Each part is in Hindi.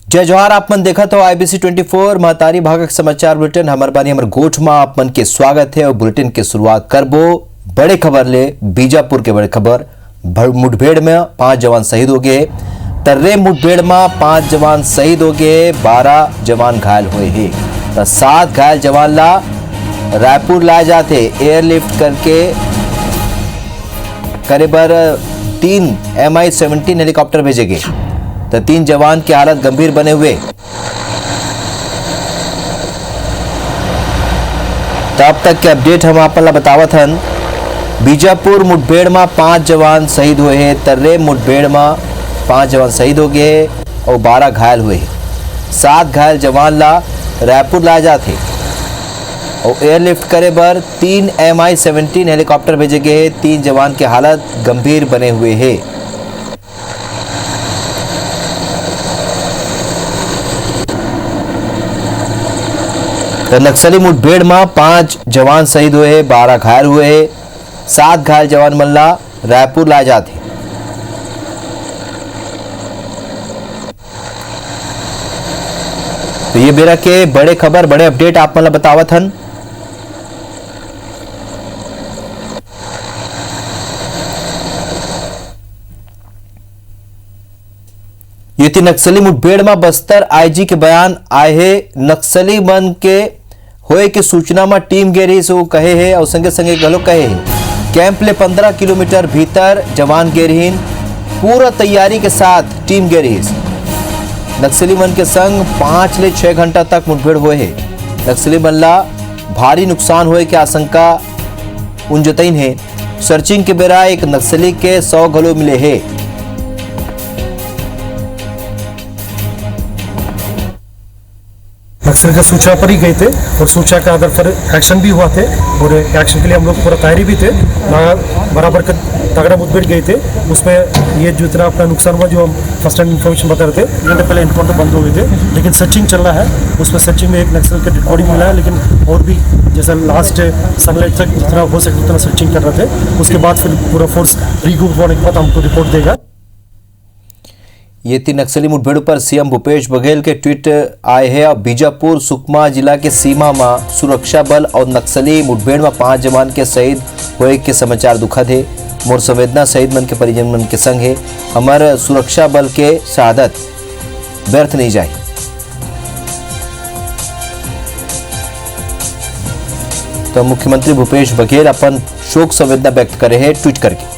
जय जोहार। आप मन देखा तो IBC 24 महतारी भागक समाचार बुलेटिन हमर बानी हमर गोठ में आप मन के स्वागत है और बुलेटिन के शुरुआत करबो बड़े खबर ले। बीजापुर के बड़े खबर मुठभेड़ में 5 जवान शहीद हो गए। तर्रे मुठभेड़ में 5 जवान शहीद हो गए, 12 जवान घायल हुए हैं। तो 7 घायल जवान ला रायपुर लाए जाते एयरलिफ्ट करके करीबर 3 MI-17 हेलीकॉप्टर भेजे गए। तो 3 जवान की हालत गंभीर बने हुए। तो अब तक के अपडेट हम आप बतावत हन। बीजापुर मुठभेड़ में 5 जवान शहीद हुए हैं। तर्रे मुठभेड़ में 5 जवान शहीद हो गए और 12 घायल हुए हैं। 7 घायल जवान ला रायपुर लाए जाते और एयरलिफ्ट करे बर 3 MI-17 हेलीकॉप्टर भेजे गए। 3 जवान की हालत गंभीर बने हुए हैं। तो नक्सली मुठभेड़ में 5 जवान शहीद हुए, 12 घायल हुए, 7 घायल जवान मल्ला रायपुर लाए जाते। तो ये मेरा के बड़े खबर बड़े अपडेट आप मतलब बतावत हन। ये थी नक्सली मुठभेड़ में बस्तर IG के बयान आए है। नक्सली मन के होए की सूचना में टीम गे रही से कहे है और संगे संगे गलो कहे है कैंप ले 15 किलोमीटर भीतर जवान गे रही, पूरा तैयारी के साथ टीम गे रही। नक्सली मन के संग 5 से 6 घंटा तक मुठभेड़ हुए है। नक्सली मन ला भारी नुकसान होए की आशंका उनजतइन है। सर्चिंग के बेरा एक नक्सली के 100 गलो मिले है। नक्सल के सूचना पर ही गए थे और सूचना के आधार पर एक्शन भी हुआ थे और एक्शन के लिए हम लोग पूरा तैयारी भी थे। बराबर का तगड़ा मुठभेड़ गए थे। उसमें ये जितना अपना नुकसान हुआ जो हम फर्स्ट हैंड इन्फॉर्मेशन बता रहे थे, घंटे पहले इनकाउंटर बंद हो गए थे, लेकिन सर्चिंग चल रहा है। उसमें सर्चिंग में एक नक्सल का डेड बॉडी मिला है, लेकिन और भी जैसा लास्ट सनलाइट तक जितना हो सके उतना सर्चिंग कर रहे थे। उसके बाद फिर पूरा फोर्स रीग्रुप होने के बाद हमको रिपोर्ट देगा। ये 3 नक्सली मुठभेड़ पर CM भूपेश बघेल के ट्वीट आए हैं। और बीजापुर सुकमा जिला के सीमा में सुरक्षा बल और नक्सली मुठभेड़ में 5 जवान के शहीद हुए के समाचार दुखद है। मोर संवेदना शहीद मन के परिजन मन के संग है। हमारे सुरक्षा बल के शहादत व्यर्थ नहीं जाए। तो मुख्यमंत्री भूपेश बघेल अपन शोक संवेदना व्यक्त करे हैं ट्वीट करके।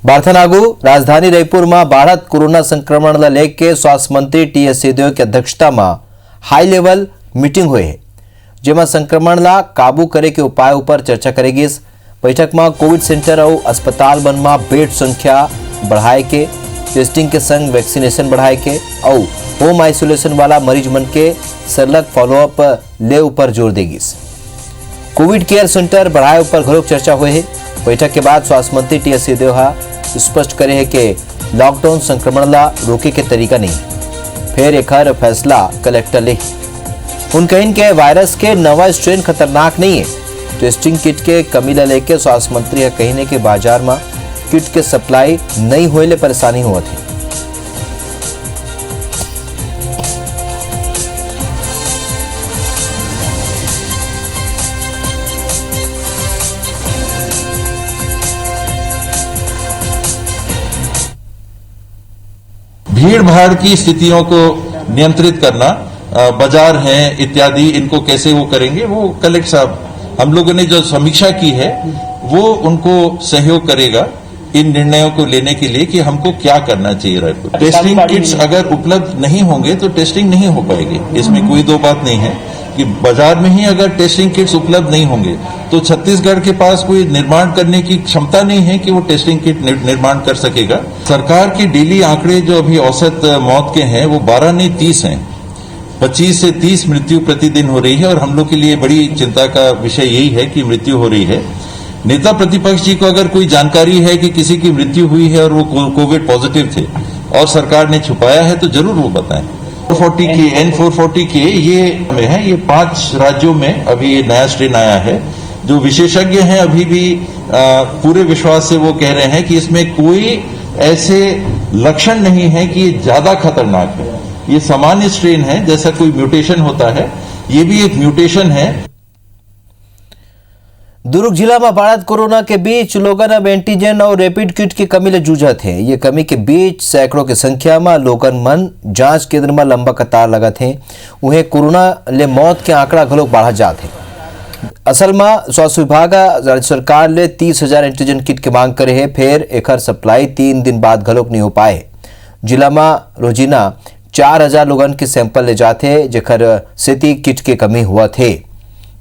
बारथनागु राजधानी रायपुर में बढ़त कोरोना संक्रमण ला लेके स्वास्थ्य मंत्री TS सिंहदेव की अध्यक्षता में हाई लेवल मीटिंग हुई है, जेमा संक्रमण ला काबू करे के उपाय ऊपर चर्चा करेगी। बैठक में कोविड सेंटर और अस्पताल बन में बेड संख्या बढ़ाए के, टेस्टिंग के संग वैक्सीनेशन बढ़ाए के और होम आइसोलेशन वाला मरीज मन के सरलग फॉलोअप ले ऊपर जोर देगी। कोविड केयर सेंटर बढ़ाए ऊपर घरों चर्चा हुई है। बैठक के बाद स्वास्थ्य मंत्री TS सिंहदेव स्पष्ट करे है कि लॉकडाउन संक्रमण ला रोके के तरीका नहीं, फिर एक फैसला कलेक्टर ले। उनका इनके वायरस के नवा स्ट्रेन खतरनाक नहीं है। टेस्टिंग किट के कमी ला लेके स्वास्थ्य मंत्री कहने के बाजार में किट के सप्लाई नहीं होने परेशानी हुआ थी। भीड़ भाड़ की स्थितियों को नियंत्रित करना, बाजार हैं इत्यादि, इनको कैसे वो करेंगे, वो कलेक्टर साहब हम लोगों ने जो समीक्षा की है वो उनको सहयोग करेगा इन निर्णयों को लेने के लिए कि हमको क्या करना चाहिए। रायपुर टेस्टिंग किट्स अगर उपलब्ध नहीं होंगे तो टेस्टिंग नहीं हो पाएगी, इसमें कोई दो बात नहीं है कि बाजार में ही अगर टेस्टिंग किट्स उपलब्ध नहीं होंगे तो छत्तीसगढ़ के पास कोई निर्माण करने की क्षमता नहीं है कि वो टेस्टिंग किट निर्माण कर सकेगा। सरकार के डेली आंकड़े जो अभी औसत मौत के हैं वो 12 नहीं 30 हैं। 25 से 30 मृत्यु प्रतिदिन हो रही है और हम लोग के लिए बड़ी चिंता का विषय यही है कि मृत्यु हो रही है। नेता प्रतिपक्ष जी को अगर कोई जानकारी है कि किसी की मृत्यु हुई है और वो कोविड पॉजिटिव थे और सरकार ने छुपाया है तो जरूर वो बताएं। 440 के N440 के ये है, ये 5 राज्यों में अभी ये नया स्ट्रेन आया है। जो विशेषज्ञ हैं अभी भी पूरे विश्वास से वो कह रहे हैं कि इसमें कोई ऐसे लक्षण नहीं है कि ये ज्यादा खतरनाक है। ये सामान्य स्ट्रेन है, जैसा कोई म्यूटेशन होता है, ये भी एक म्यूटेशन है। दुर्ग जिला में बाढ़ कोरोना के बीच लोगन अब एंटीजन और रैपिड किट की कमी ले जूझत है। ये कमी के बीच सैकड़ों की संख्या में लोगन मन जांच केंद्र में लंबा कतार लगत है। उन्हें कोरोना ले मौत के आंकड़ा घलोक बढ़ा जात है। असल में स्वास्थ्य विभाग राज्य सरकार ले 30,000 एंटीजन किट की मांग करे है, फिर एकर सप्लाई 3 दिन बाद घलोक नहीं हो पाए। जिला में रोजीना 4,000 लोगन के सैंपल ले जाते जेकर सेती किट के कमी हुआ थे।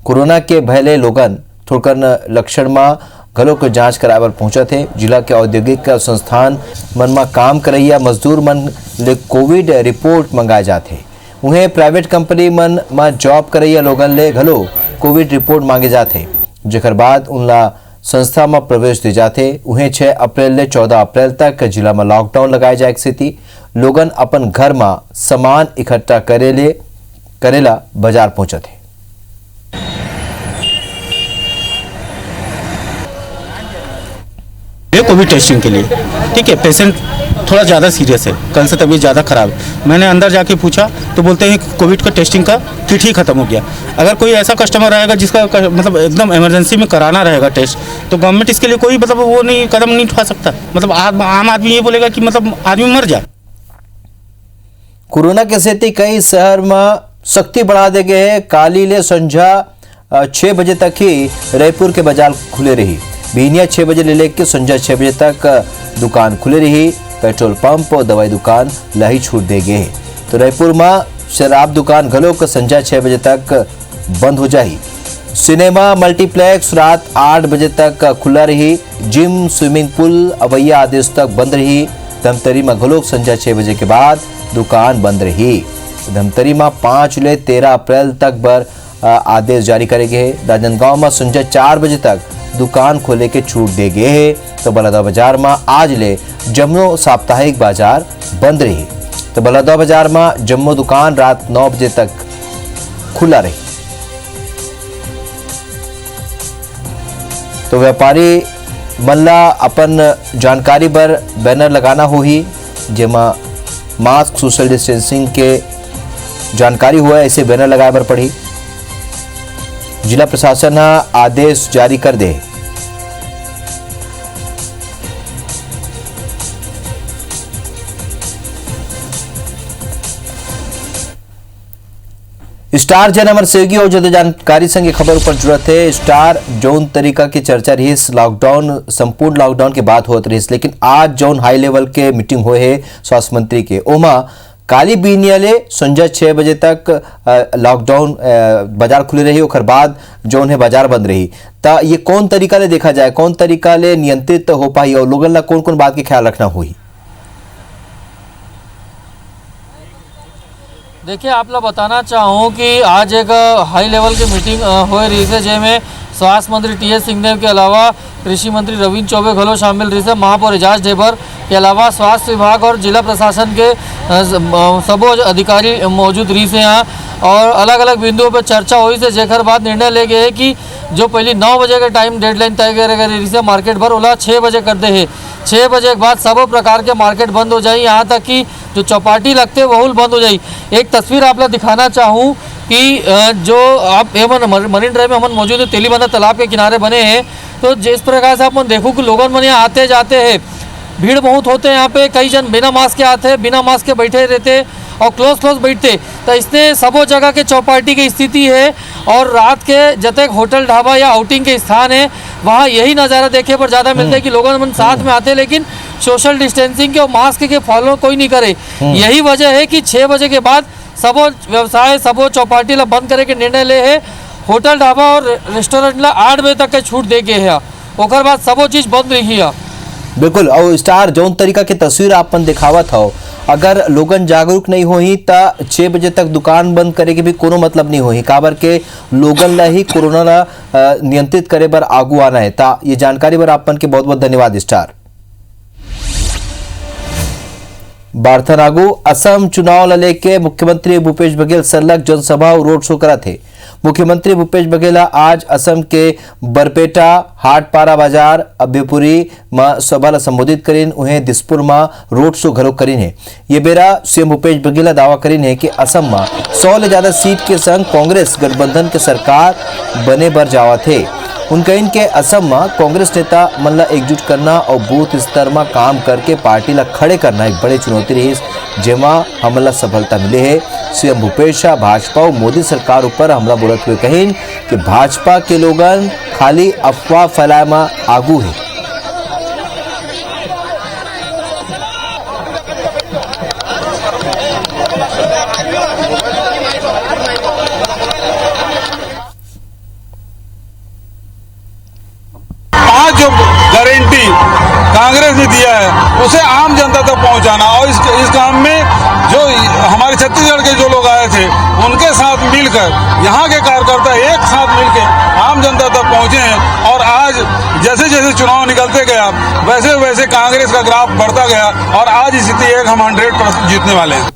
कोरोना के भयले लोगन थोड़कन लक्षण में घलोक जांच कराए बर पहुंचा थे। जिला के औद्योगिक संस्थान मन में काम करैया मजदूर मन ले कोविड रिपोर्ट मंगाए जाते। उन्हें प्राइवेट कंपनी मन में जॉब करैया लोगन ले घलो कोविड रिपोर्ट मांगे जाते, जेकर बाद उनला संस्था में प्रवेश दे जाते। उन्हें 6 अप्रैल ले 14 अप्रैल तक जिला में लॉकडाउन लगाए जाए स्थिति। लोगन अपन घर में सामान इकट्ठा करेला बाजार पहुंचे थे। कोविड टेस्टिंग के लिए, ठीक है, पेशेंट थोड़ा ज़्यादा सीरियस है, कल से तबीयत ज़्यादा खराब है। मैंने अंदर जाके पूछा तो बोलते हैं कोविड का टेस्टिंग का किट ही खत्म हो गया। अगर कोई ऐसा कस्टमर आएगा जिसका मतलब एकदम इमरजेंसी में कराना रहेगा टेस्ट, तो गवर्नमेंट इसके लिए कोई मतलब वो नहीं कदम नहीं उठा सकता। मतलब आम आदमी ये बोलेगा कि मतलब आदमी मर जाए। कोरोना के सेती कई शहर में सख्ती बढ़ा दे गए है। काली ले संझा 6 बजे तक ही रायपुर के बाजार खुले रही। बीनिया 6 बजे ले लेकर संझा 6 बजे तक दुकान खुले रही। पेट्रोल पंप और दवाई दुकान लही छूट दे गए। तो रायपुर में शराब दुकान घलोक संझा 6 बजे तक बंद हो जाही। सिनेमा मल्टीप्लेक्स रात 8 बजे तक खुला रही। जिम स्विमिंग पूल अवैया आदेश तक बंद रही। धमतरी में घलोक संझा 6 बजे के बाद दुकान बंद रही। धमतरी में 5 ले 13 अप्रैल तक बर आदेश जारी करेंगे। राजनांदगांव में संझा 4 बजे तक दुकान खोले के छूट दे गए है। तो बलौदा बाजार में आज ले जम्मू साप्ताहिक बाजार बंद रही। तो बलौदा बाजार में जम्मू दुकान रात 9 बजे तक खुला रही। तो व्यापारी मल्ला अपन जानकारी पर बैनर लगाना होही, जेमा मास्क सोशल डिस्टेंसिंग के जानकारी हुआ ऐसे बैनर लगाए बर पड़ी। जिला प्रशासन आदेश जारी कर दे। स्टार जन अमर सेवगी और ज्यादा जानकारी संगे खबर पर जुड़त है। स्टार जौन तरीका की चर्चा रही लॉकडाउन संपूर्ण लॉकडाउन के बाद होत रही, लेकिन आज जौन हाई लेवल के मीटिंग हुए है स्वास्थ्य मंत्री के, ओमा काली बीनिया ले संझा 6 बजे तक लॉकडाउन बाजार खुले रही। और बाद जौन है बाजार बंद रही। ता ये कौन तरीका ले देखा जाए, कौन तरीका ले नियंत्रित हो पाई और लोगन ला कौन कौन बात के ख्याल रखना हुई? देखिए, आप लोग बताना चाहूँ कि आज एक हाई लेवल की मीटिंग हो रही है, जिसमें स्वास्थ्य मंत्री टी.एस. सिंहदेव के अलावा कृषि मंत्री रविंद्र चौबे घलो शामिल रही है। महापौर एजाज ढेबर के अलावा स्वास्थ्य विभाग और जिला प्रशासन के सबो अधिकारी मौजूद रही से यहाँ, और अलग अलग बिंदुओं पर चर्चा हुई से जेकर बाद निर्णय ले गए कि जो पहले 9 बजे का टाइम डेडलाइन तय करे रही से मार्केट भर ओला 6 बजे कर दे है। 6 बजे के बाद सब प्रकार के मार्केट बंद हो जाए, यहाँ तक कि जो चौपाटी लगते वह बंद हो जाए। एक तस्वीर आप लोग दिखाना चाहूँ कि जो आप मरीन ड्राइव में हम मौजूद है, तेलीबंदा तालाब के किनारे बने हैं। तो जिस प्रकार से आप देखो कि लोगों मन यहाँ आते जाते हैं, भीड़ बहुत होते हैं यहाँ पे। कई जन बिना मास्क के आते हैं, बिना मास्क के बैठे रहते और क्लोज बैठते। तो इसने सबो जगह के चौपाटी की स्थिति है। और रात के जब होटल ढाबा या आउटिंग के स्थान है, वहाँ यही नज़ारा देखे पर ज़्यादा मिलता है कि लोगों मन साथ में आते, लेकिन सोशल डिस्टेंसिंग के और मास्क के फॉलो कोई नहीं करे। यही वजह है कि 6 बजे के बाद सबो व्यवसाय सबो चौपाटी ला बंद करे के निर्णय ले है। होटल ढाबा और रेस्टोरेंट ला 8 बजे तक के छूट दे गए है। ओकर बाद सबो चीज़ बंद रही है। बिल्कुल। और स्टार जौन तरीका की तस्वीर आपन दिखावत हो, अगर लोगन जागरूक नहीं होही ता 6 बजे तक दुकान बंद करे के भी कोनो मतलब नहीं होही। काबर के लोगन ला ही कोरोना ला नियंत्रित करे बर आगू आना है। ता ये जानकारी बर आपन के बहुत बहुत धन्यवाद स्टार। बारथन आगू असम चुनाव ला लेके मुख्यमंत्री भूपेश बघेल सरलग जनसभा और रोड शो करा थे। मुख्यमंत्री भूपेश बघेल आज असम के बरपेटा हाटपारा बाजार अभ्यपुरी में सभा ला संबोधित करीन उन्हें दिसपुर में रोड शो घलो करीन है। ये बेरा सीएम भूपेश बघेल दावा करीन है कि असम में 100 ले ज्यादा सीट के संग कांग्रेस गठबंधन के सरकार बने बर जावा थे। उनका इनके असम में कांग्रेस नेता मन ला एकजुट करना और बूथ स्तर में काम करके पार्टी ला खड़े करना एक बड़ी चुनौती रही, जेमा हमला सफलता मिले है। सीएम भूपेश भाजपा और मोदी सरकार ऊपर हमला बोलत हुए कहिन कि भाजपा के लोगन खाली अफवाह फैलाए में आगू है। जो गारंटी कांग्रेस ने दिया है उसे आम जनता तक पहुंचाना और इस काम में जो हमारे छत्तीसगढ़ के जो लोग आए थे उनके साथ मिलकर यहाँ के कार्यकर्ता एक साथ मिलकर आम जनता तक पहुंचे हैं और आज जैसे जैसे चुनाव निकलते गया वैसे वैसे कांग्रेस का ग्राफ बढ़ता गया और आज स्थिति हम 100% जीतने वाले हैं।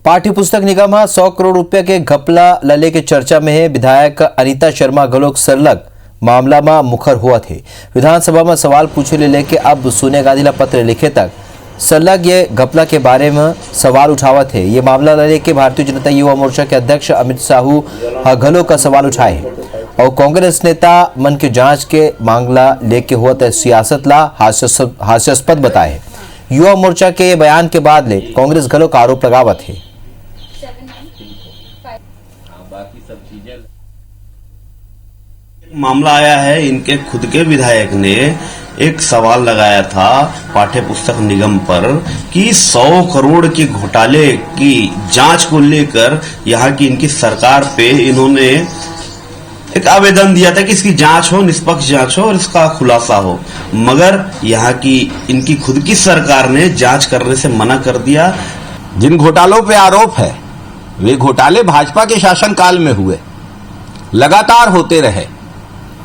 पाठ्य पुस्तक निगम 100 करोड़ रुपए के घपला लले के चर्चा में है। विधायक अनीता शर्मा गलोक सरलग मामला में मुखर हुआ थे। विधानसभा में सवाल पूछे ले लेके अब सोनिया गांधी ला पत्र लिखे तक सरलग ये घपला के बारे में सवाल उठावा थे। ये मामला लेके भारतीय जनता युवा मोर्चा के अध्यक्ष अमित साहू घलो का सवाल उठाए और कांग्रेस नेता मन के जांच के मांगला लेके हुआ तय सियासत ला हास्यास्पद बताए। युवा मोर्चा के ये बयान के बाद ले कांग्रेस घलो का आरोप लगावत है। मामला आया है, इनके खुद के विधायक ने एक सवाल लगाया था पाठ्य पुस्तक निगम पर कि 100 करोड़ के घोटाले की जांच को लेकर यहाँ की इनकी सरकार पे इन्होंने एक आवेदन दिया था कि इसकी जांच हो, निष्पक्ष जांच हो और इसका खुलासा हो, मगर यहाँ की इनकी खुद की सरकार ने जांच करने से मना कर दिया। जिन घोटालों पे आरोप है वे घोटाले भाजपा के शासनकाल में हुए, लगातार होते रहे।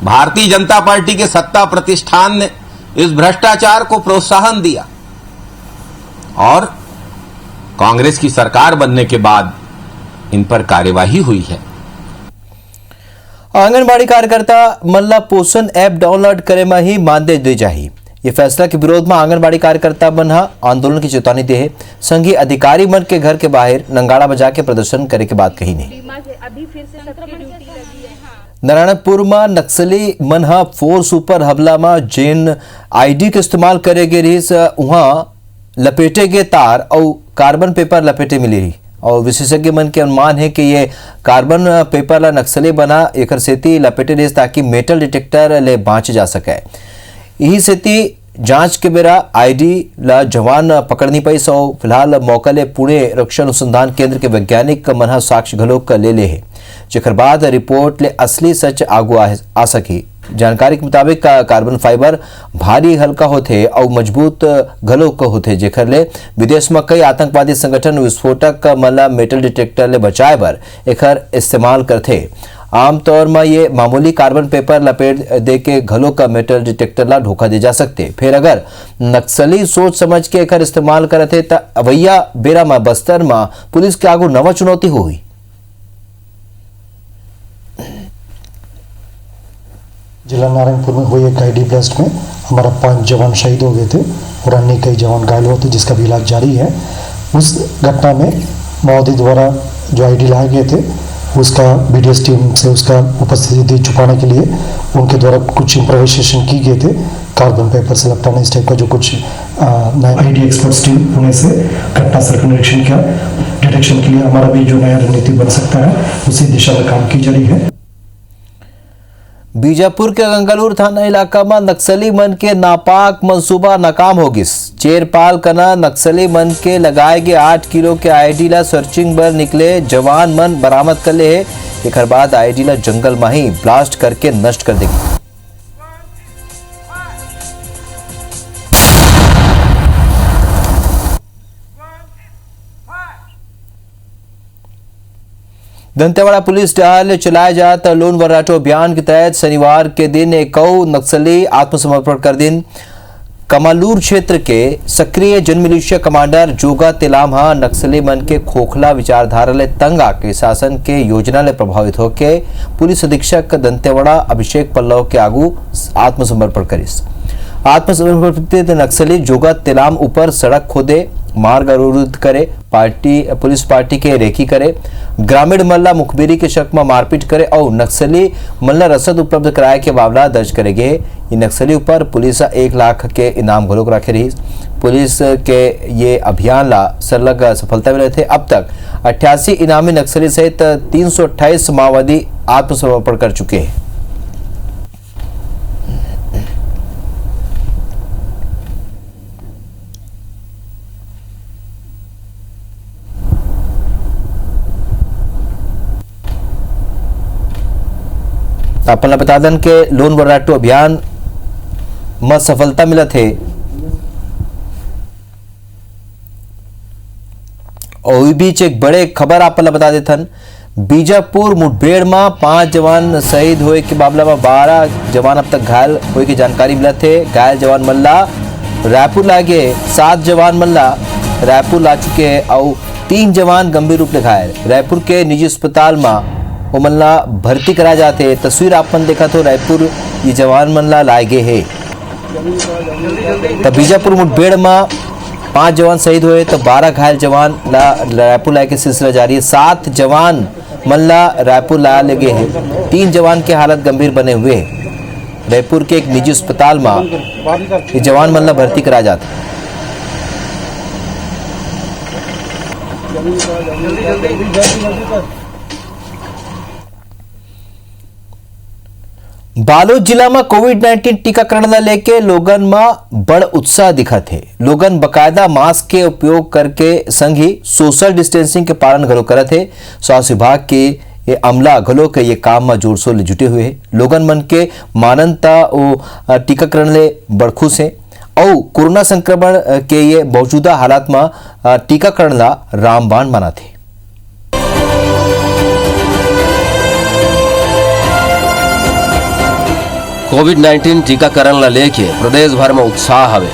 भारतीय जनता पार्टी के सत्ता प्रतिष्ठान ने इस भ्रष्टाचार को प्रोत्साहन दिया और कांग्रेस की सरकार बनने के बाद इन पर कार्यवाही हुई है। आंगनबाड़ी कार्यकर्ता मल्ला पोषण ऐप डाउनलोड करे में ही मानदेय दी जाही। ये फैसला के विरोध में आंगनबाड़ी कार्यकर्ता मन आंदोलन की चेतावनी दे है। संघीय अधिकारी मन के घर के बाहर नंगाड़ा बजा के प्रदर्शन करे के बात कही नहीं। नारायणपुर में नक्सली मन फोर्स ऊपर हमला में जेन आईडी के इस्तेमाल करे गे रही वहां लपेटे गे तार और कार्बन पेपर लपेटे मिली रही और विशेषज्ञ मन के अनुमान है कि ये कार्बन पेपर ला नक्सली बना एक सेती लपेटे रही ताकि मेटल डिटेक्टर ले बाँच जा सके। यही सेती जांच के बेरा आईडी ला जवान पकड़नी पाई सो फिलहाल मौका ले पुणे रक्षा अनुसंधान केंद्र के वैज्ञानिक मन साक्ष्य घलोक ले ले है, जेकर बाद रिपोर्ट ले असली सच आगू आ सकी। जानकारी के मुताबिक कार्बन फाइबर भारी हल्का होते और मजबूत घलोक होते, जेकर ले विदेश में कई आतंकवादी संगठन विस्फोटक मन मेटल डिटेक्टर ले बचाए बर एकर इस्तेमाल करते। आमतौर में ये मामूली कार्बन पेपर लपेट दे के घलों का मेटल डिटेक्टर ला धोखा दे जा सकते। फिर अगर नक्सली सोच समझ के एकर इस्तेमाल करते तो अवैया बेरा में बस्तर में पुलिस के आगू नवा चुनौती हुई। जिला नारायणपुर में हुई एक आईडी ब्लास्ट में हमारा 5 जवान शहीद हो गए थे और अन्य कई जवान घायल हुए थे, जिसका भी इलाज जारी है। उस घटना में माओवादी द्वारा जो आईडी लाए गए थे उसका बीडीएस टीम से उसका उपस्थिति छुपाने के लिए उनके द्वारा कुछ इम्प्रोवाइजेशन की गए थे, कार्बन पेपर से लपटाना इस टाइप का जो कुछ आईडी एक्सपर्ट्स टीम पुणे से घटनास्थल का निरीक्षण किया। डिटेक्शन के लिए हमारा भी जो नया रणनीति बन सकता है उसी दिशा में काम की जा रही है। बीजापुर के गंगालूर थाना इलाका में नक्सली मन के नापाक मंसूबा नाकाम हो गिस। चेरपाल कना नक्सली मन के लगाए गए 8 किलो के आईडी ला सर्चिंग बर निकले जवान मन बरामद कर ले है। एक बाद आईडी ला जंगल में ही ब्लास्ट करके नष्ट कर देगी। दंतेवाड़ा पुलिस डाल चलाया जाता लोन वर्राटो अभियान के तहत शनिवार के दिन एक नक्सली आत्मसमर्पण कर दिन कमालूर क्षेत्र के सक्रिय जनमिलिशिया कमांडर जोगा तेलामहा नक्सली मन के खोखला विचारधारा ले तंग आके शासन के योजना ले प्रभावित होके पुलिस अधीक्षक दंतेवाड़ा अभिषेक पल्लव के आगू आत्मसमर्पण करिस। आत्मसमर्पित नक्सली जोगा तेलाम ऊपर सड़क खोदे, मार्ग अवरुद्ध करे, पुलिस पार्टी के रेकी करे, ग्रामीण मल्ला मुखबिरी के शक में मारपीट करे और नक्सली मल्ला रसद उपलब्ध कराए के मामला दर्ज करेगे। ये नक्सली ऊपर पुलिस 1 लाख के इनाम घोलोक रखे रही। पुलिस के ये अभियान ला सरलग सफलता मिले थे। अब तक 88 इनामी नक्सली सहित 328 माओवादी आत्मसमर्पण कर चुके हैं। अपन बता दें के लोन वर्राटू अभियान में सफलता मिला थे और बीच एक बड़े खबर आप बता देथन। बीजापुर मुठभेड़ में 5 जवान शहीद हुए के मामला में 12 जवान अब तक घायल हुए की जानकारी मिला थे। घायल जवान मल्ला रायपुर लागे, 7 जवान मल्ला रायपुर ला चुके हैं और 3 जवान गंभीर रूप से घायल रायपुर के निजी अस्पताल में मल्ला भर्ती करा जाते। तस्वीर आपन देखा तो रायपुर ये जवान मल्ला लाए गए है। तब बीजापुर मुठभेड़ में 5 जवान शहीद हुए तो 12 घायल जवान रायपुर लाए के सिलसिला जारी है। 7 जवान मल्ला रायपुर ला ले गए हैं। 3 जवान की हालत गंभीर बने हुए हैं। रायपुर के एक निजी अस्पताल में ये जवान मल्ला भर्ती करा जाते। बालोद जिला में कोविड-19 टीकाकरण ला लेके लोगन में बड़ उत्साह दिखा थे। लोगन बकायदा मास्क के उपयोग करके संग ही सोशल डिस्टेंसिंग के पालन घलो करत है। स्वास्थ्य विभाग के ये अमला घलो के ये काम में जोर शोर ले जुटे हुए है। लोगन मन के माननता ओ टीकाकरण ले बड़ खुश है और कोरोना संक्रमण के ये मौजूदा हालात में टीकाकरण ला रामबाण माना थे। कोविड-19 टीकाकरण ला लेके प्रदेश भर में उत्साह हवे।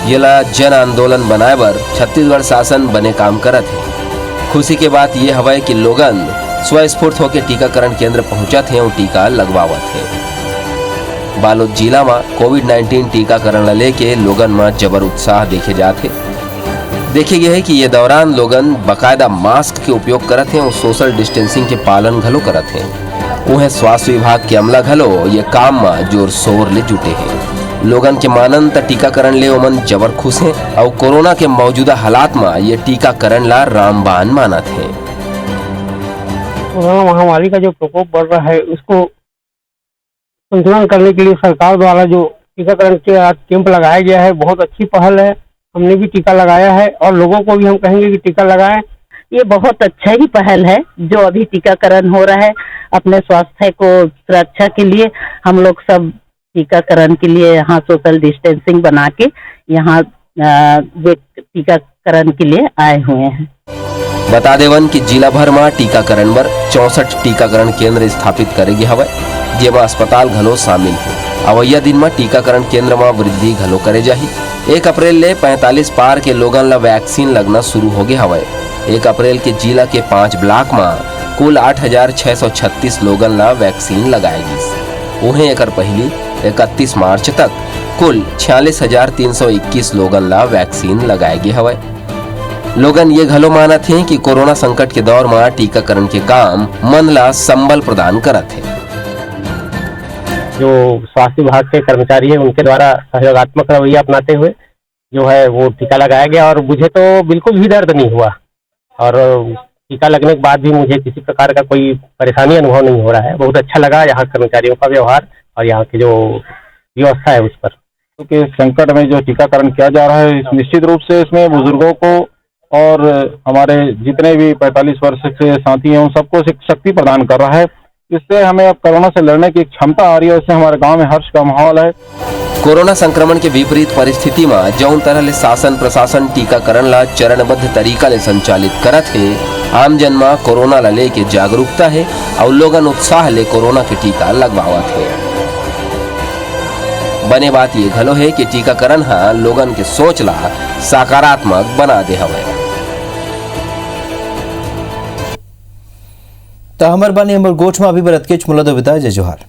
ये ला जन आंदोलन बनाए बर छत्तीसगढ़ शासन बने काम करत है। खुशी के बात ये हवे कि लोगन स्वस्फूर्त होकर टीकाकरण केंद्र पहुंचत हैं और टीका लगवावत है। बालोद जिला में कोविड-19 टीकाकरण ला लेके लोगन में जबर उत्साह देखे जाते। देखे गए है कि ये दौरान लोगन बकायदा मास्क के उपयोग करत हैं और सोशल डिस्टेंसिंग के पालन घलो करत हैं। उन्हें स्वास्थ्य विभाग के अमला घलो ये काम में जोर शोर ले जुटे हैं। लोगन के मानन त टीकाकरण ले ओमन जबर खुश हैं और कोरोना के मौजूदा हालात में ये टीकाकरण ला रामबाण माना थे। कोरोना महामारी का जो प्रकोप बढ़ रहा है उसको संतुलन करने के लिए सरकार द्वारा जो टीकाकरण के कैंप लगाया गया है बहुत अच्छी पहल है। हमने भी टीका लगाया है और लोगों को भी हम कहेंगे कि टीका लगाएं। ये बहुत अच्छा ही पहल है जो अभी टीकाकरण हो रहा है। अपने स्वास्थ्य को सुरक्षा के लिए हम लोग सब टीकाकरण के लिए यहाँ सोशल डिस्टेंसिंग बना के यहाँ टीकाकरण के लिए आए हुए हैं। बता देवन कि जिला भर में टीकाकरण बर 64 टीकाकरण केंद्र स्थापित करेगी हवे, जेमा अस्पताल घलो शामिल है। अवैया दिन में टीकाकरण केंद्र में वृद्धि घलो करे जाही। 1 अप्रैल ले 45 पार के लोगन ला वैक्सीन लगना शुरू हो गया हवे। 1 अप्रैल के जिला के 5 ब्लॉक में कुल 8,636 लोगन ला वैक्सीन लगाएगी। उन्हें एक पहली 31 मार्च तक कुल 46,321 लोगन ला वैक्सीन लगाएगी हवे। लोगन ये घलो मानत हैं कि कोरोना संकट के दौर में टीकाकरण के काम मन ला संबल प्रदान करत है। जो स्वास्थ्य विभाग के कर्मचारी है उनके द्वारा सहयोगात्मक रवैया अपनाते हुए जो है वो टीका लगाया गया और मुझे तो बिल्कुल भी दर्द नहीं हुआ और टीका लगने के बाद भी मुझे किसी प्रकार का कोई परेशानी अनुभव नहीं हो रहा है। बहुत अच्छा लगा यहाँ कर्मचारियों का व्यवहार और यहाँ की जो व्यवस्था है उस पर। क्योंकि संकट में जो टीकाकरण किया जा रहा है निश्चित रूप से इसमें बुजुर्गों को और हमारे जितने भी 45 वर्ष के साथी हैं उन सबको शक्ति प्रदान कर रहा है। इससे हमें अब कोरोना से लड़ने की क्षमता आ रही है। इससे हमारे गांव में हर्ष का माहौल है। कोरोना संक्रमण के विपरीत परिस्थिति में जौन तरह ले शासन प्रशासन टीकाकरण ला चरणबद्ध तरीका ले संचालित करत है, आम जन में कोरोना ला लेके जागरूकता है और लोगन उत्साह ले कोरोना के टीका लगवावत है। बने बात ये घलो है कि टीकाकरण हा लोगन के सोच ला सकारात्मक बना दे हवे। तो हमर बानी हमर गोठ में अभी बरत के मुला दो बिता जय जोहार।